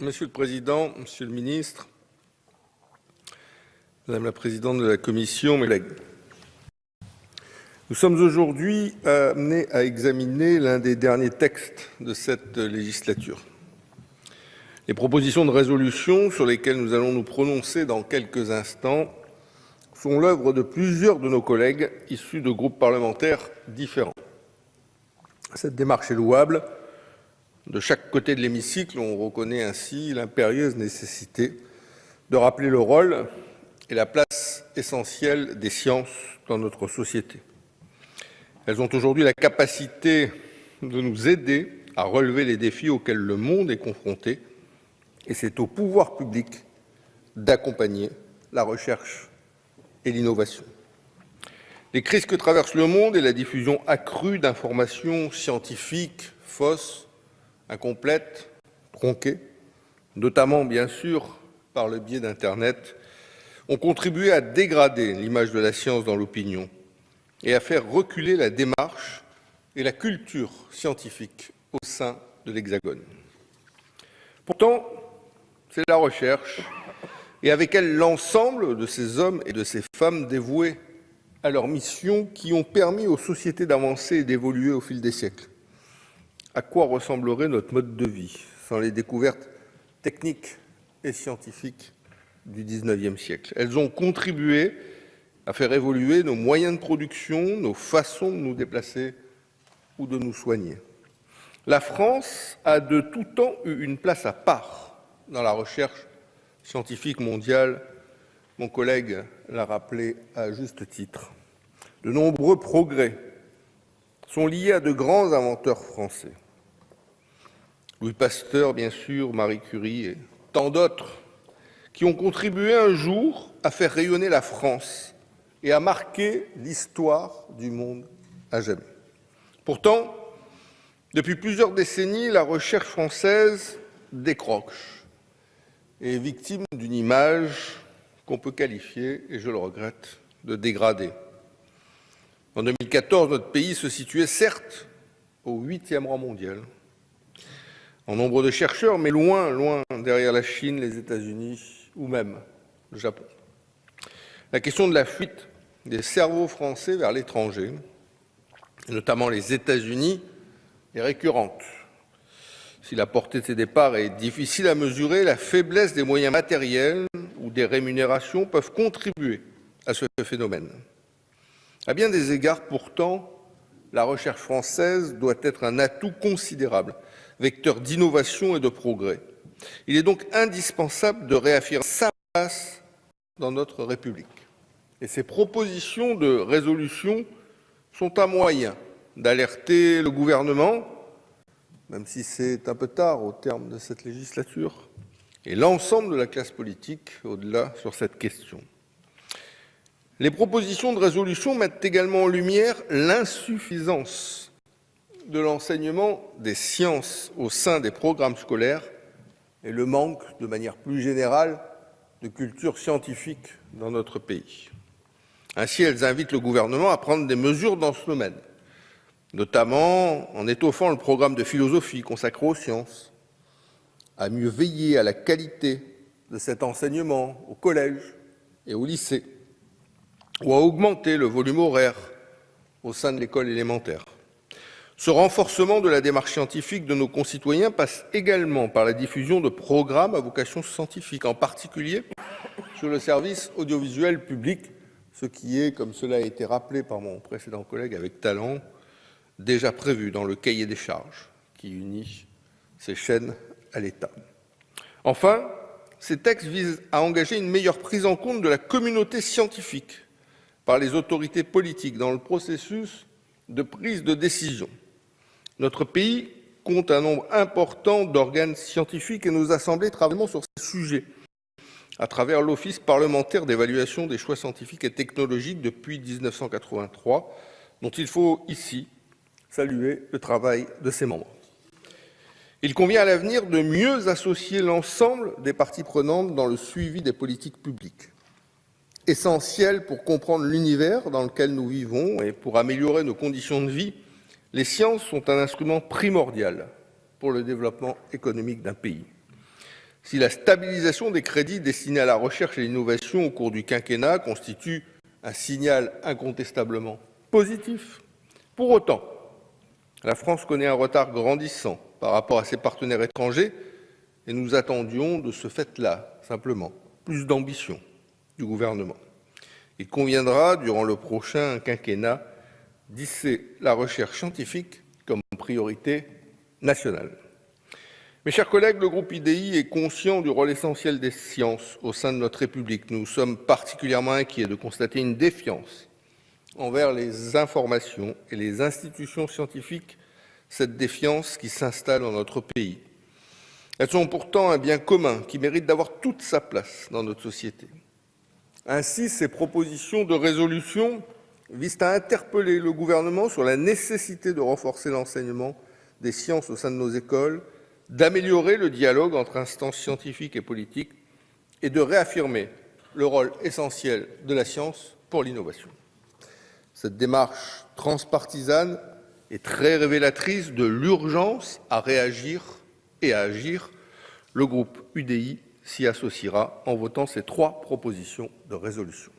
Monsieur le Président, Monsieur le Ministre, Madame la Présidente de la Commission, mes collègues. Nous sommes aujourd'hui amenés à examiner l'un des derniers textes de cette législature. Les propositions de résolution sur lesquelles nous allons nous prononcer dans quelques instants sont l'œuvre de plusieurs de nos collègues issus de groupes parlementaires différents. Cette démarche est louable. De chaque côté de l'hémicycle, on reconnaît ainsi l'impérieuse nécessité de rappeler le rôle et la place essentielle des sciences dans notre société. Elles ont aujourd'hui la capacité de nous aider à relever les défis auxquels le monde est confronté, et c'est au pouvoir public d'accompagner la recherche et l'innovation. Les crises que traverse le monde et la diffusion accrue d'informations scientifiques fausses, incomplètes, tronquées, notamment bien sûr par le biais d'Internet, ont contribué à dégrader l'image de la science dans l'opinion et à faire reculer la démarche et la culture scientifique au sein de l'Hexagone. Pourtant, c'est la recherche, et avec elle l'ensemble de ces hommes et de ces femmes dévoués à leur mission qui ont permis aux sociétés d'avancer et d'évoluer au fil des siècles. À quoi ressemblerait notre mode de vie sans les découvertes techniques et scientifiques du XIXe siècle? Elles ont contribué à faire évoluer nos moyens de production, nos façons de nous déplacer ou de nous soigner. La France a de tout temps eu une place à part dans la recherche scientifique mondiale. Mon collègue l'a rappelé à juste titre. De nombreux progrès sont liés à de grands inventeurs français. Louis Pasteur, bien sûr, Marie Curie et tant d'autres qui ont contribué un jour à faire rayonner la France et à marquer l'histoire du monde à jamais. Pourtant, depuis plusieurs décennies, la recherche française décroche et est victime d'une image qu'on peut qualifier, et je le regrette, de dégradée. En 2014, notre pays se situait certes au 8e rang mondial en nombre de chercheurs, mais loin, loin derrière la Chine, les États-Unis ou même le Japon. La question de la fuite des cerveaux français vers l'étranger, notamment les États-Unis, est récurrente. Si la portée de ces départs est difficile à mesurer, la faiblesse des moyens matériels ou des rémunérations peuvent contribuer à ce phénomène. À bien des égards, pourtant, la recherche française doit être un atout considérable, vecteur d'innovation et de progrès. Il est donc indispensable de réaffirmer sa place dans notre République. Et ces propositions de résolution sont un moyen d'alerter le gouvernement, même si c'est un peu tard au terme de cette législature, et l'ensemble de la classe politique au-delà sur cette question. Les propositions de résolution mettent également en lumière l'insuffisance de l'enseignement des sciences au sein des programmes scolaires et le manque, de manière plus générale, de culture scientifique dans notre pays. Ainsi, elles invitent le gouvernement à prendre des mesures dans ce domaine, notamment en étoffant le programme de philosophie consacré aux sciences, à mieux veiller à la qualité de cet enseignement au collège et au lycée, ou à augmenter le volume horaire au sein de l'école élémentaire. Ce renforcement de la démarche scientifique de nos concitoyens passe également par la diffusion de programmes à vocation scientifique, en particulier sur le service audiovisuel public, ce qui est, comme cela a été rappelé par mon précédent collègue avec talent, déjà prévu dans le cahier des charges qui unit ces chaînes à l'État. Enfin, ces textes visent à engager une meilleure prise en compte de la communauté scientifique par les autorités politiques dans le processus de prise de décision. Notre pays compte un nombre important d'organes scientifiques et nos assemblées travaillent sur ces sujets à travers l'Office parlementaire d'évaluation des choix scientifiques et technologiques depuis 1983, dont il faut ici saluer le travail de ses membres. Il convient à l'avenir de mieux associer l'ensemble des parties prenantes dans le suivi des politiques publiques. Essentiel pour comprendre l'univers dans lequel nous vivons et pour améliorer nos conditions de vie, les sciences sont un instrument primordial pour le développement économique d'un pays. si la stabilisation des crédits destinés à la recherche et l'innovation au cours du quinquennat constitue un signal incontestablement positif, pour autant, la France connaît un retard grandissant par rapport à ses partenaires étrangers et nous attendions de ce fait-là, simplement, plus d'ambition du gouvernement. Il conviendra, durant le prochain quinquennat, d'hisser la recherche scientifique comme priorité nationale. Mes chers collègues, le groupe IDI est conscient du rôle essentiel des sciences au sein de notre République. Nous sommes particulièrement inquiets de constater une défiance envers les informations et les institutions scientifiques, cette défiance qui s'installe dans notre pays. Elles sont pourtant un bien commun qui mérite d'avoir toute sa place dans notre société. Ainsi, ces propositions de résolution visent à interpeller le gouvernement sur la nécessité de renforcer l'enseignement des sciences au sein de nos écoles, d'améliorer le dialogue entre instances scientifiques et politiques et de réaffirmer le rôle essentiel de la science pour l'innovation. Cette démarche transpartisane est très révélatrice de l'urgence à réagir et à agir. Le groupe UDI s'y associera en votant ces 3 propositions de résolution.